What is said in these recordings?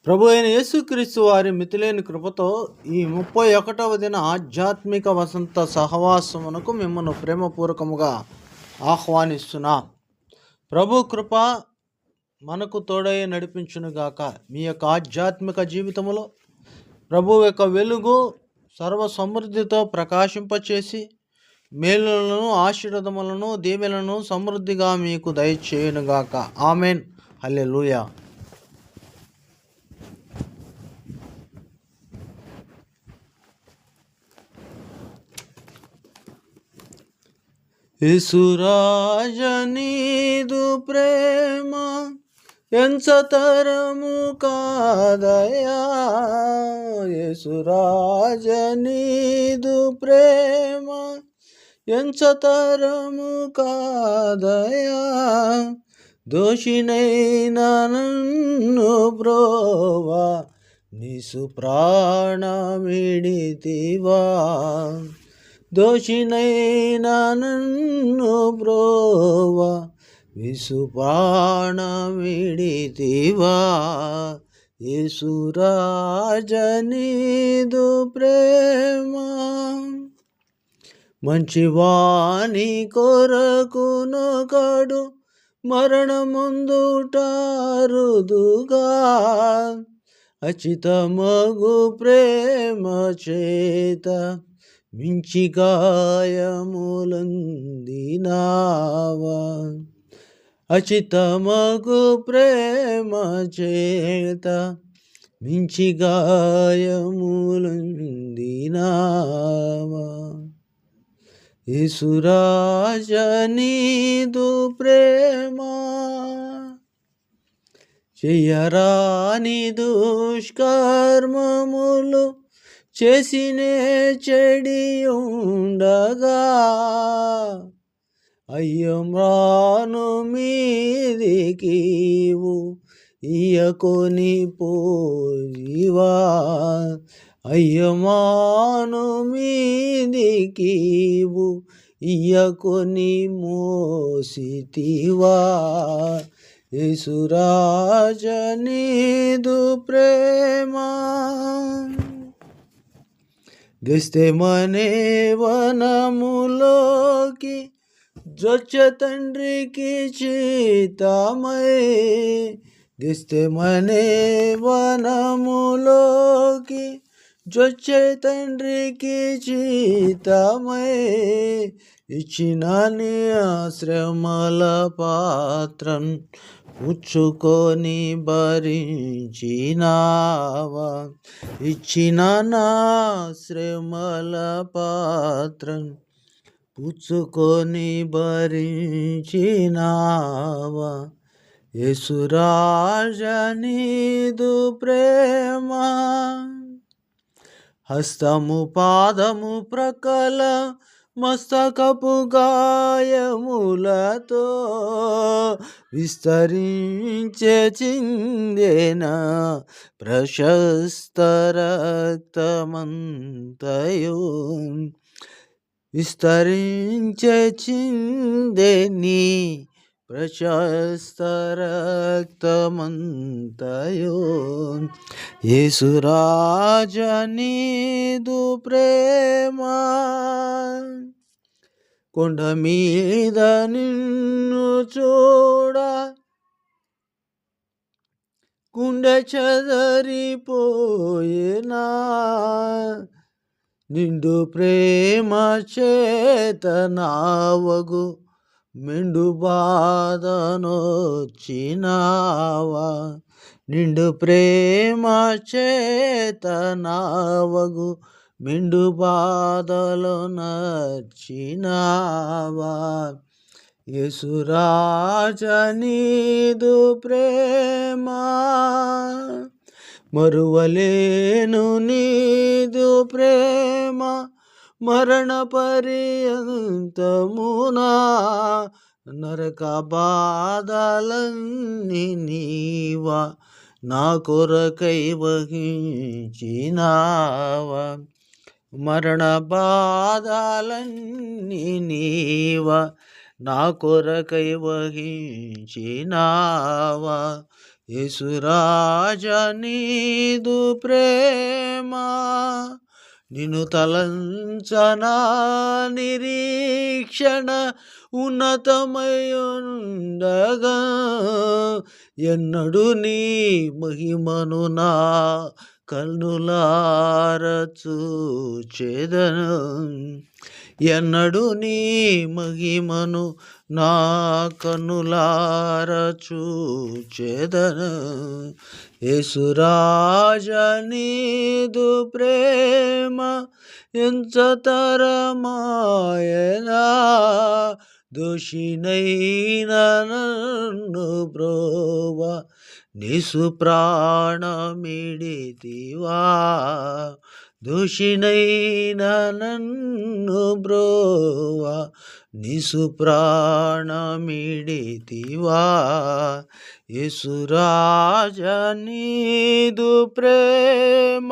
ప్రభు అయిన యేసుక్రీస్తు వారి మితిలేని కృపతో ఈ 31వ దిన ఆధ్యాత్మిక వసంత సహవాసమునకు మిమ్మల్ని ప్రేమపూర్వకముగా ఆహ్వానిస్తున్నాం. ప్రభు కృప మనకు తోడై నడిపించునుగాక. మీ యొక్క ఆధ్యాత్మిక జీవితంలో ప్రభు యొక్క వెలుగు సర్వ సమృద్ధితో ప్రకాశింపచేసి మేలులను, ఆశీర్వాదములను, దీవెనలను సమృద్ధిగా మీకు దయచేయునుగాక. ఆమెన్. హల్లెలూయా. యేసురాజ నీదు ప్రేమ ఎంచతరము కాదయా, యేసురాజ నీదు ప్రేమ ఎంచతరము కాదయా, దోషినైన నన్ను బ్రోవా నిసు ప్రాణమిడితివా, దోషినైనా నన్ను బ్రోవా విసు ప్రాణమిడితివా, యేసురాజ నీదు ప్రేమ. మంచివాని కొరకునొకడు మరణముందుటారుదుగా, అచితమగు ప్రేమ చేత మించి గాయములందినావా, అచితమగు ప్రేమ చేత మించి గాయములందినావా, యేసురాజ నీదు ప్రేమ. చెయ్యరాని దుష్కర్మములు చేసినే చెడియుండగా, అయ్యమ్రాను మీదికివు ఇయకొని పోయివా, అయ్యమాను మీదికివు ఇయకొని మోసితివా, యేసురాజ నీదు ప్రేమ. గెస్తెమనే వనములోకి జొచ్చే తండ్రికి చిత్తమై, గెస్తెమనే వనములోకి జొచ్చే తండ్రికి చిత్తమై, ఇచ్చిన నీ శ్రమల పాత్రం పుచ్చుకొని భరించినావా, ఇచ్చిన నా శ్రమల పాత్రం పుచ్చుకొని భరించినావా, యేసురాజ నీదు ప్రేమ. హస్తము పాదము ప్రకల మస్తకపు గాయములతో విస్తరించే చిందెన ప్రశస్త రక్తమంతయు, విస్తరించే చిందెని ప్రశస్త రక్తమంతయు, యేసురాజ నీదు ప్రేమ. కొండ మీద నిన్ను చూడ గుండె చెదరిపోయేనా, నిండు ప్రేమ చేత నావగు మెండు బాధనొచ్చినావా, నిండు ప్రేమ చేత నావగు మెండు బాధలో నచ్చినావా, యేసురాజ నీదు ప్రేమ. మరువలేను నీదు ప్రేమ మరణ పర్యంతమునా, నరక బాధలన్నీ నీవా నా కొరకై వహించినావా, మరణ బాధలన్నీ నీవా నా కొరకై వహించినావా, యేసురాజా నీదు ప్రేమ నిన్ను తలంచనా నిరీక్షణ ఉన్నతమయుండగా ఎన్నడు నీ మహిమను నా కన్నులార చూచెదను ఎన్నడు నీ మహిమను నా కన్నులార చూచెదను యేసురాజా నీదు ప్రేమ ఎంచతరమాయనా దోషినైన నన్ను బ్రోవా నిసు ప్రాణమిడితివా దోషినైన నన్ను బ్రోవా నిసు ప్రాణమిడితివా యేసురాజా నీదు ప్రేమ.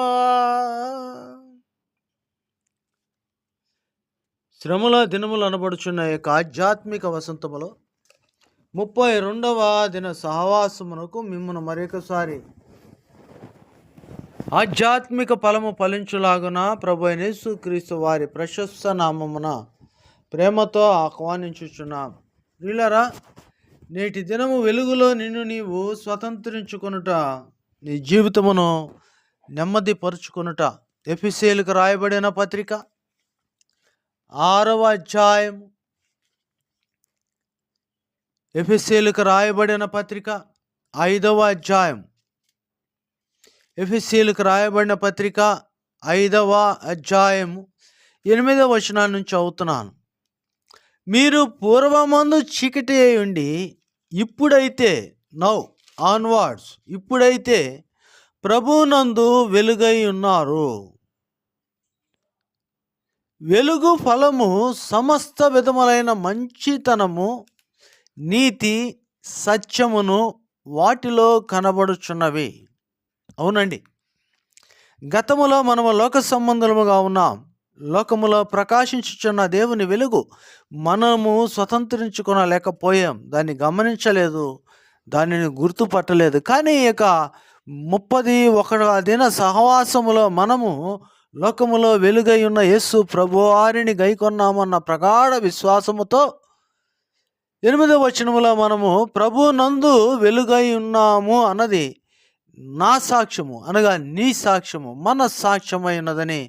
శ్రమల దినములు అనబడుచున్న యొక్క ఆధ్యాత్మిక వసంతములో 32వ దిన సహవాసమునకు మిమ్మల్ని మరొకసారి ఆధ్యాత్మిక ఫలము ఫలించులాగున ప్రభు అయిన యేసుక్రీస్తు వారి ప్రశస్త నామమున ప్రేమతో ఆహ్వానించుచున్నాం. ప్రియులారా, నేటి దినము వెలుగులో నిన్ను నీవు స్వతంత్రించుకొనుట, నీ జీవితమును నెమ్మది పరుచుకొనుట. ఎఫెసీయులకు రాయబడిన పత్రిక 6వ అధ్యాయం, ఎఫెసీయులకు రాయబడిన పత్రిక 5వ అధ్యాయం, ఎఫెసీయులకు రాయబడిన పత్రిక 5వ అధ్యాయము 8వ వచనం నుంచి చదువుతున్నాను. మీరు పూర్వమందు చీకటి అయి ఉండి ఇప్పుడైతే ఇప్పుడైతే ప్రభువునందు వెలుగై ఉన్నారు. వెలుగు ఫలము సమస్త విధములైన మంచితనము, నీతి, సత్యమును వాటిలో కనబడుచున్నవి. అవునండి, గతములో మనము లోక సంబంధముగా ఉన్నాం. లోకములో ప్రకాశించుచున్న దేవుని వెలుగు మనము స్వతంత్రించుకొనలేకపోయాం. దాన్ని గమనించలేదు, దానిని గుర్తుపట్టలేదు. కానీ ఇక 31వ దిన సహవాసములో మనము లోకములో వెలుగై ఉన్న యేసు ప్రభువారిని గైకొన్నామన్న ప్రగాఢ విశ్వాసముతో 8వ వచనములో మనము ప్రభునందు వెలుగై ఉన్నాము అన్నది నా సాక్ష్యము, అనగా నీ సాక్ష్యము, మన సాక్ష్యమైనదని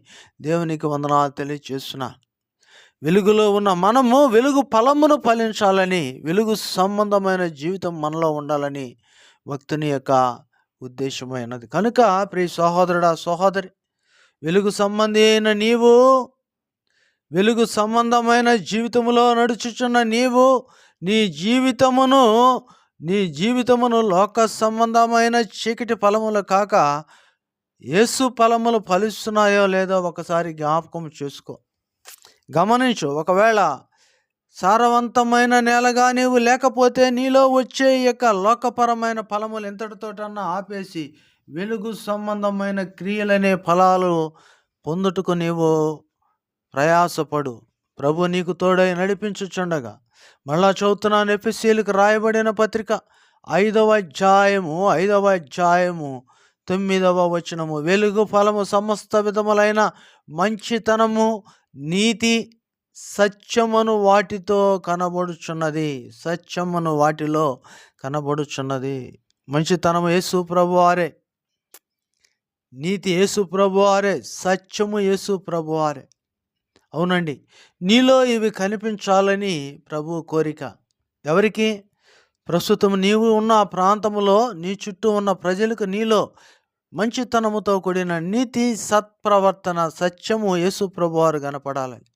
దేవునికి వందనాలు తెలియజేస్తున్నా. వెలుగులో ఉన్న మనము వెలుగు ఫలమును ఫలించాలని, వెలుగు సంబంధమైన జీవితం మనలో ఉండాలని భక్తుని యొక్క ఉద్దేశమైనది. కనుక ప్రియ సహోదరుడా, సహోదరి, వెలుగు సంబంధి అయిన నీవు, వెలుగు సంబంధమైన జీవితములో నడుచుచున్న నీవు నీ జీవితమును లోక సంబంధమైన చీకటి ఫలములు కాక యేసు ఫలములు ఫలిస్తున్నాయో లేదో ఒకసారి జ్ఞాపకం చేసుకో, గమనించు. ఒకవేళ సారవంతమైన నేలగా నీవు లేకపోతే నీలో వచ్చే యొక్క లోకపరమైన ఫలములు ఎంతటితోటన్నా ఆపేసి వెలుగు సంబంధమైన క్రియలనే ఫలాలు పొందుటకు నీవు ప్రయాసపడు. ప్రభు నీకు తోడై నడిపించుచుండగా. మళ్ళా చదువుతున్నాను, ఎఫెసీయులకు రాయబడిన పత్రిక 5వ అధ్యాయము 9వ వచనము. వెలుగు ఫలము సమస్త విధములైన మంచితనము, నీతి, సత్యమును వాటితో కనబడుచున్నది. సత్యమును వాటిలో కనబడుచున్నది. మంచితనము యేసు ప్రభువారే, నీతి యేసు ప్రభువారే, సత్యము యేసు ప్రభువారే. అవునండి, నీలో ఇవి కనిపించాలని ప్రభు కోరిక. ఎవరికి? ప్రస్తుతం నీవు ఉన్న ప్రాంతములో నీ చుట్టూ ఉన్న ప్రజలకు నీలో మంచితనముతో కూడిన నీతి, సత్ప్రవర్తన, సత్యము యేసు ప్రభువారు కనపడాలని.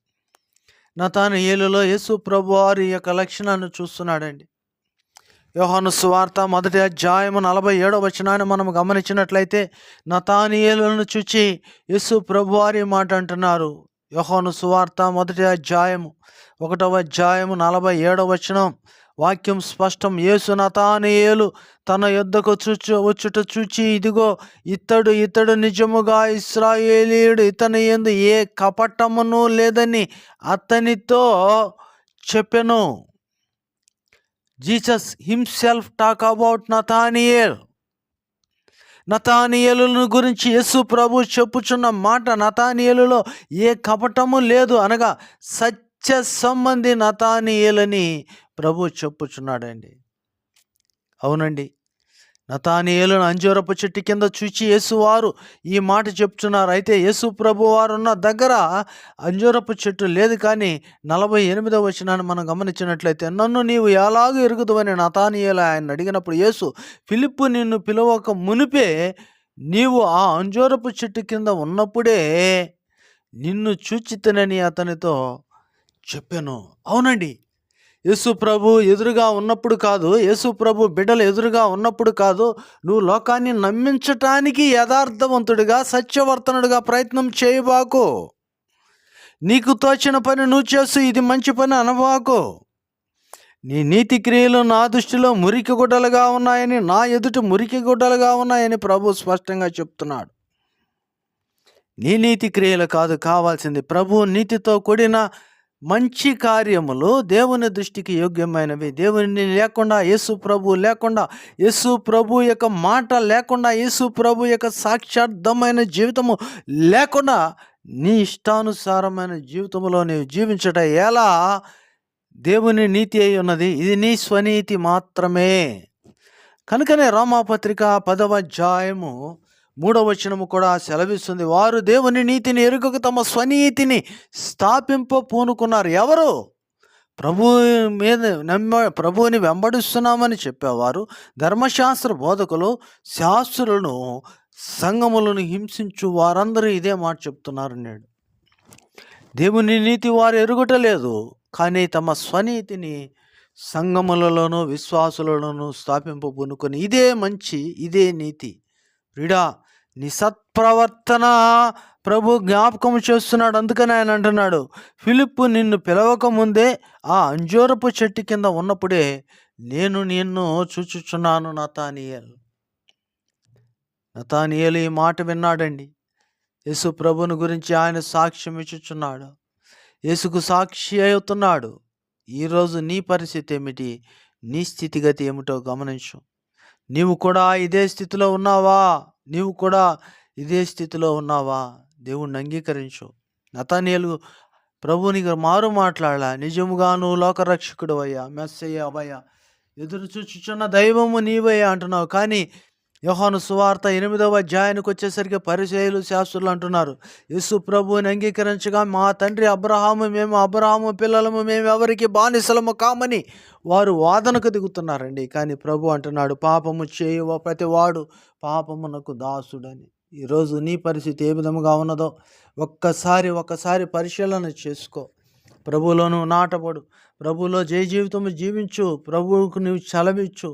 నతానయేలులో యేసు ప్రభువారి యొక్క లక్షణాన్ని చూస్తున్నాడండి. యోహాను సువార్త 1వ అధ్యాయము 47వ వచనాన్ని మనం గమనించినట్లయితే నతానయేలును చూచి యేసు ప్రభువారి మాట అంటున్నారు. యోహాను సువార్త 1వ అధ్యాయము 47వ వచనం. వాక్యం స్పష్టం. యేసు నతానయేలు తన యొద్దకు వచ్చుట చూచి, ఇదిగో ఇతడు నిజముగా ఇశ్రాయేలీయుడు, ఇతని యందు ఏ కపటమును లేదని అతనితో చెప్పెను. Jesus himself talk about Nathanael. నతానియేలును గురించి యేసు ప్రభు చెప్పుచున్న మాట, నతానియేలులో ఏ కపటము లేదు అనగా సత్య సంబంధి నతానియేలని ప్రభు చెప్పుచున్నాడండి. అవునండి, నతానియేలును అంజూరపు చెట్టు కింద చూచి యేసువారు ఈ మాట చెప్తున్నారు. అయితే యేసు ప్రభు వారు ఉన్న దగ్గర అంజూరపు చెట్టు లేదు. కానీ 48వ వచనాన్ని మనం గమనించినట్లయితే, నన్ను నీవు ఎలాగూ ఎరుగుదువని నతానియేలు ఆయన అడిగినప్పుడు, యేసు, ఫిలిప్పు నిన్ను పిలవక మునిపే నీవు ఆ అంజూరపు చెట్టు కింద ఉన్నప్పుడే నిన్ను చూచితినని అతనితో చెప్పాను. అవునండి, యేసు ప్రభు ఎదురుగా ఉన్నప్పుడు కాదు, యేసు ప్రభు బిడ్డలు ఎదురుగా ఉన్నప్పుడు కాదు, నువ్వు లోకాన్ని నమ్మించటానికి యథార్థవంతుడిగా సత్యవర్తనుడిగా ప్రయత్నం చేయబాకు. నీకు తోచిన పని నువ్వు చేస్తూ ఇది మంచి పని అనబాకు. నీ నీతి క్రియలు నా దృష్టిలో మురికి గుడ్డలుగా ఉన్నాయని, నా ఎదుట మురికి గుడ్డలుగా ఉన్నాయని ప్రభు స్పష్టంగా చెప్తున్నాడు. నీ నీతి క్రియలు కాదు కావాల్సింది, ప్రభు నీతితో కూడిన మంచి కార్యములు దేవుని దృష్టికి యోగ్యమైనవి. దేవుని లేకుండా, యేసు ప్రభు లేకుండా, యేసు ప్రభు యొక్క మాట లేకుండా, యేసు ప్రభు యొక్క సాక్షార్థమైన జీవితము లేకుండా నీ ఇష్టానుసారమైన జీవితంలో నీవు జీవించట ఎలా దేవుని నీతి అయి ఉన్నది? ఇది నీ స్వనీతి మాత్రమే. కనుకనే రోమాపత్రిక 10వ అధ్యాయము 3వ వచనము కూడా సెలవిస్తుంది, వారు దేవుని నీతిని ఎరుగక తమ స్వనీతిని స్థాపింప పూనుకున్నారు. ఎవరు? ప్రభువుని వెంబడిస్తున్నామని చెప్పేవారు, ధర్మశాస్త్ర బోధకులు, శాస్త్రులను, సంఘములను హింసించు వారందరూ ఇదే మాట చెప్తున్నారు. నేడు దేవుని నీతి వారు ఎరుగుటలేదు, కానీ తమ స్వనీతిని సంఘములలోనూ విశ్వాసులలోనూ స్థాపింప పూనుకొని ఇదే మంచి, ఇదే నీతి. ప్రియుడా, నీ సత్ప్రవర్తన ప్రభు జ్ఞాపకం చేస్తున్నాడు. అందుకని ఆయన అంటున్నాడు, ఫిలిప్పు నిన్ను పిలవక ముందే ఆ అంజూరపు చెట్టు కింద ఉన్నప్పుడే నేను నిన్ను చూచుచున్నాను నతానియేలు. నతానియేలు ఈ మాట విన్నాడండి. యేసు ప్రభుని గురించి ఆయన సాక్ష్యం ఇచ్చుచున్నాడు, యేసుకు సాక్షి అవుతున్నాడు. ఈరోజు నీ పరిస్థితి ఏమిటి? నీ స్థితిగతి ఏమిటో గమనించు. నీవు కూడా ఇదే స్థితిలో ఉన్నావా? నీవు కూడా ఇదే స్థితిలో ఉన్నావా? దేవుణ్ణి అంగీకరించు. నతానియేలు ప్రభునికి మారు మాట్లాడాల, నిజముగా నువ్వు లోకరక్షకుడు అయ్యా, మెస్సయ్య అవయ్యా, ఎదురు చూచుచున్న దైవము నీవయ్యా అంటున్నావు. కానీ యోహాను సువార్త 8వ అధ్యాయానికి వచ్చేసరికి పరిసయ్యులు, శాస్త్రులు అంటున్నారు, యేసు ప్రభువుని అంగీకరించగా మా తండ్రి అబ్రహాము, మేము అబ్రహాము పిల్లలము, మేము ఎవరికి బానిసలము కామని వారు వాదనకు దిగుతున్నారండి. కానీ ప్రభు అంటున్నాడు, పాపము చేయువ ప్రతివాడు పాపమునకు దాసుడని. ఈరోజు నీ పరిస్థితి ఏ విధముగా ఉన్నదో ఒక్కసారి పరిశీలన చేసుకో. ప్రభువులో నువ్వు నాటపడు, ప్రభువులో జయ జీవితము జీవించు, ప్రభువుకు నువ్వు చలవిచ్చు.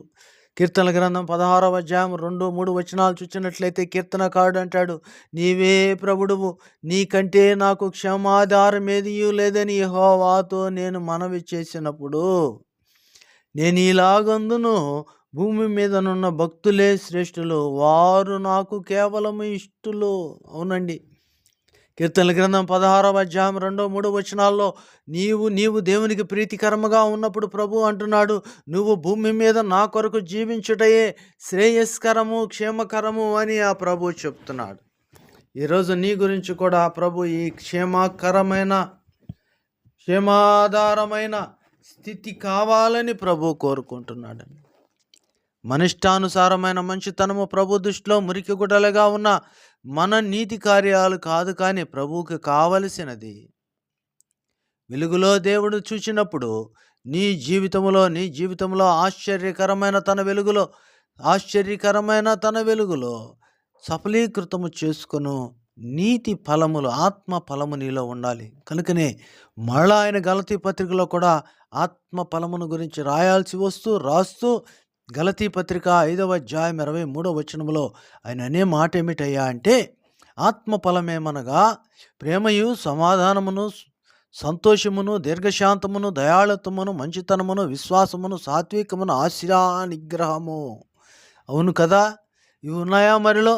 కీర్తనల గ్రంథం 16వ అధ్యాయం 2-3 వచనాలు చూసినట్లయితే కీర్తనకారుడు అంటాడు, నీవే ప్రభుడువు, నీకంటే నాకు క్షమాధారం ఏదియూ లేదని యెహోవాతో నేను మనవి చేసినప్పుడు నేను ఇలాగందును, భూమి మీదనున్న భక్తులే శ్రేష్ఠులు, వారు నాకు కేవలము ఇష్టులు. అవునండి, కీర్తనల గ్రంథం 16వ అధ్యాయం 2-3 వచనాల్లో నీవు దేవునికి ప్రీతికరముగా ఉన్నప్పుడు ప్రభు అంటున్నాడు, నువ్వు భూమి మీద నా కొరకు జీవించుటయే శ్రేయస్కరము, క్షేమకరము అని ఆ ప్రభు చెప్తున్నాడు. ఈరోజు నీ గురించి కూడా ప్రభు ఈ క్షేమాధారమైన స్థితి కావాలని ప్రభు కోరుకుంటున్నాడు. మనిష్టానుసారమైన మంచితనము ప్రభు దృష్టిలో మురికి గుడ్డలుగా ఉన్న మన నీతి కార్యాలు కాదు, కానీ ప్రభువుకి కావలసినది. వెలుగులో దేవుడు చూచినప్పుడు నీ జీవితంలో ఆశ్చర్యకరమైన తన వెలుగులో సఫలీకృతము చేసుకును నీతి ఫలములు, ఆత్మ ఫలము నీలో ఉండాలి. కనుకనే మరలా ఆయన గలతీ పత్రికలో కూడా ఆత్మ ఫలమును గురించి రాస్తూ గలతీ పత్రిక 5వ అధ్యాయం 23వ వచనములో ఆయన అనే మాట ఏమిటయ్యా అంటే, ఆత్మ ఫలమేమనగా ప్రేమయు, సమాధానమును, సంతోషమును, దీర్ఘశాంతమును, దయాళత్వమును, మంచితనమును, విశ్వాసమును, సాత్వికమును, ఆశా నిగ్రహము. అవును కదా, ఇవి ఉన్నాయా? మరిలో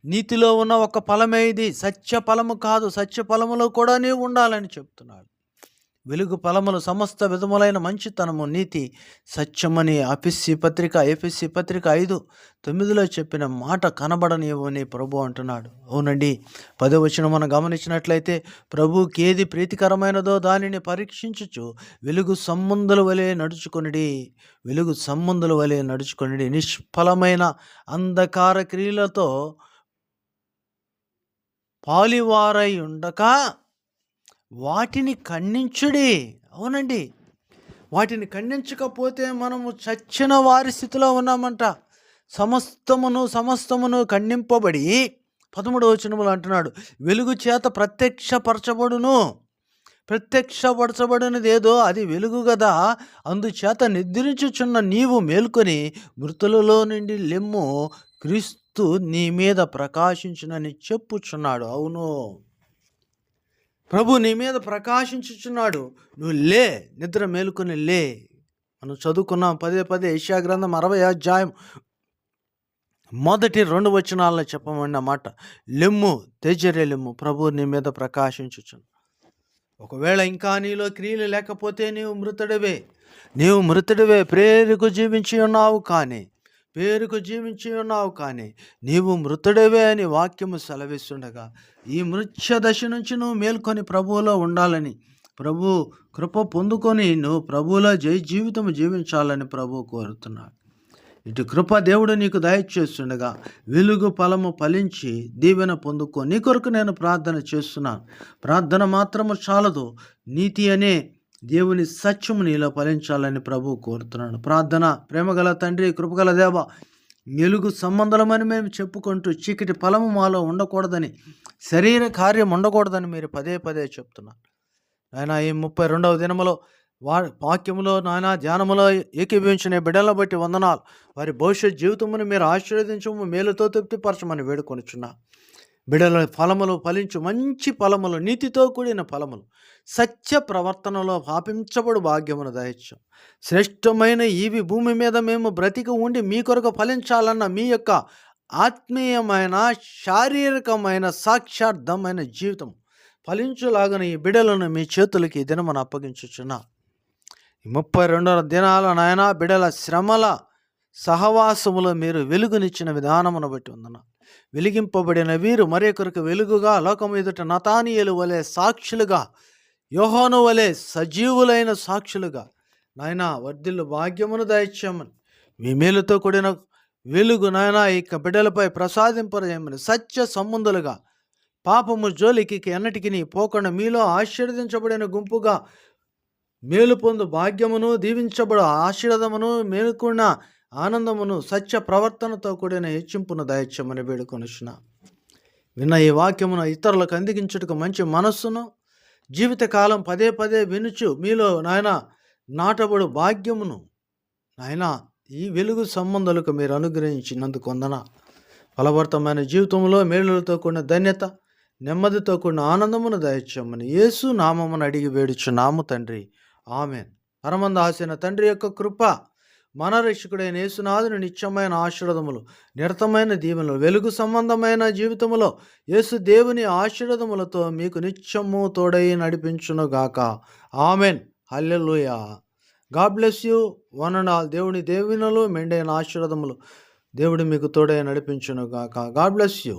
నీతిలో ఉన్న ఒక ఫలమే ఇది. సత్య ఫలము కాదు, సత్య ఫలములో కూడా నీవు ఉండాలని చెప్తున్నాడు. వెలుగు ఫలములు సమస్త విధములైన మంచితనము, నీతి, సత్యమని ఎఫెసీ పత్రిక 5:9 చెప్పిన మాట కనబడనివ్వని ప్రభు అంటున్నాడు. అవునండి, 10వ వచనం మనం గమనించినట్లయితే, ప్రభువుకి ఏది ప్రీతికరమైనదో దానిని పరీక్షించుచు వెలుగు సంబంధుల వలె నడుచుకొనిడి, నిష్ఫలమైన అంధకార క్రియలతో పాలివారై ఉండక వాటిని ఖండించుడి. అవునండి, వాటిని ఖండించకపోతే మనము చచ్చిన వారి స్థితిలో ఉన్నామంట. సమస్తమును ఖండింపబడి 13వ వచనములో అంటున్నాడు, వెలుగు చేత ప్రత్యక్షపరచబడినది ఏదో అది వెలుగు గదా, అందుచేత నిద్రించుచున్న నీవు మేల్కొని మృతులలో నుండి లెమ్ము, క్రీస్తు నీ మీద ప్రకాశించునని చెప్పుచున్నాడు. అవును, ప్రభు నీ మీద ప్రకాశించుచున్నాడు. నువ్వు లే, నిద్ర మేలుకొని లే. మనం చదువుకున్నాం పదే యెషయా గ్రంథం 60వ అధ్యాయం మొదటి 2 వచనాల్లో చెప్పమన్న మాట, లెమ్ము, తేజరేలెమ్ము, ప్రభు నీ మీద ప్రకాశించుచున్నాడు. ఒకవేళ ఇంకా నీలో క్రియలు లేకపోతే నీవు మృతుడివే. పేరుకు జీవించి ఉన్నావు కానీ నీవు మృతుడివే అని వాక్యము సెలవిస్తుండగా, ఈ మృత్య దశ నుంచి నువ్వు మేల్కొని ప్రభువులో ఉండాలని, ప్రభు కృప పొందుకొని నువ్వు ప్రభువులో జీవితం జీవించాలని ప్రభు కోరుతున్నాడు. ఇటు కృప దేవుడు నీకు దయచేస్తుండగా వెలుగు ఫలము ఫలించి దీవెన పొందుకో. నీ కొరకు నేను ప్రార్థన చేస్తున్నాను. ప్రార్థన మాత్రము చాలదు, నీతి అనే దేవుని సత్యము నీలో ఫలించాలని ప్రభు కోరుతున్నాడు. ప్రార్థన. ప్రేమగల తండ్రి, కృపగల దేవ, వెలుగు సంబంధమని మేము చెప్పుకుంటూ చీకటి ఫలము మాలో ఉండకూడదని, శరీర కార్యం ఉండకూడదని మీరు పదే చెప్తున్నారు. ఆయన ఈ 32వ దినములో వాక్యములో ధ్యానములో ఏకీభవించిన బిడ్డలను బట్టి వందనాలు. వారి భవిష్యత్ జీవితమును మీరు ఆశీర్వదించము, మేలుతో తృప్తిపరచమని వేడుకొనుచున్నా. బిడ్డల ఫలములు ఫలించు, మంచి ఫలములు, నీతితో కూడిన ఫలములు, సత్య ప్రవర్తనలో పాపించబడు భాగ్యమును దయచ్చు. శ్రేష్టమైన ఈవి భూమి మీద మేము బ్రతికి ఉండి మీ కొరకు ఫలించాలన్న మీ యొక్క ఆత్మీయమైన, శారీరకమైన, సాక్షార్థమైన జీవితం ఫలించులాగని ఈ బిడ్డలను మీ చేతులకి ఈ దినమును అప్పగించుచున్నా. ఈ 32వ దినాల నాయన బిడ్డల శ్రమల సహవాసములో మీరు వెలుగునిచ్చిన విధానమును బట్టి ఉందన్న. వెలిగింపబడిన వీరు మరొకరికి వెలుగుగా, లోకము ఎదుట నతానీయులు వలె సాక్షులుగా, యోహాను వలె సజీవులైన సాక్షులుగా నాయన వర్ధిల్లు భాగ్యమును దయచేయమని, మీ మేలుతో కూడిన వెలుగు నాయన ఇక బిడ్డలపై ప్రసాదింపజేయమని, సత్య సంబంధులుగా పాపము జోలికి ఎన్నటికి పోకుండా మీలో ఆశీర్వదించబడిన గుంపుగా మేలు పొందు భాగ్యమును, దీవించబడు ఆశీర్వాదమును, మేలుకున్న ఆనందమును, సత్య ప్రవర్తనతో కూడిన హెచ్చింపును దయచేయమని వేడుకొనుచున్నా. విన్న ఈ వాక్యమును ఇతరులకు అందించుటకు మంచి మనస్సును, జీవితకాలం పదే వినుచు మీలో నాయన నాటబడు భాగ్యమును నాయన ఈ వెలుగు సంబంధాలకు మీరు అనుగ్రహించినందుకు వందన. ఫలభరితమైన జీవితంలో మేలులతో కూడిన ధన్యత, నెమ్మదితో కూడిన ఆనందమును దయచేయమని యేసు నామమును అడిగి వేడుచున్నాము తండ్రి. ఆమెన్. పరమంద ఆసిన తండ్రి యొక్క కృప, మన రక్షకుడైన యేసునాథుని నిత్యమైన ఆశీర్వాదములు, నిరతమైన దీవెనలు, వెలుగు సంబంధమైన జీవితములో యేసు దేవుని ఆశీర్వాదములతో మీకు నిత్యము తోడై నడిపించునుగాక. Amen. Hallelujah. God bless you. One and all. దేవుని దీవెనలు, మెండైన ఆశీర్వాదములు దేవుడు మీకు తోడై నడిపించునుగాక. God bless you.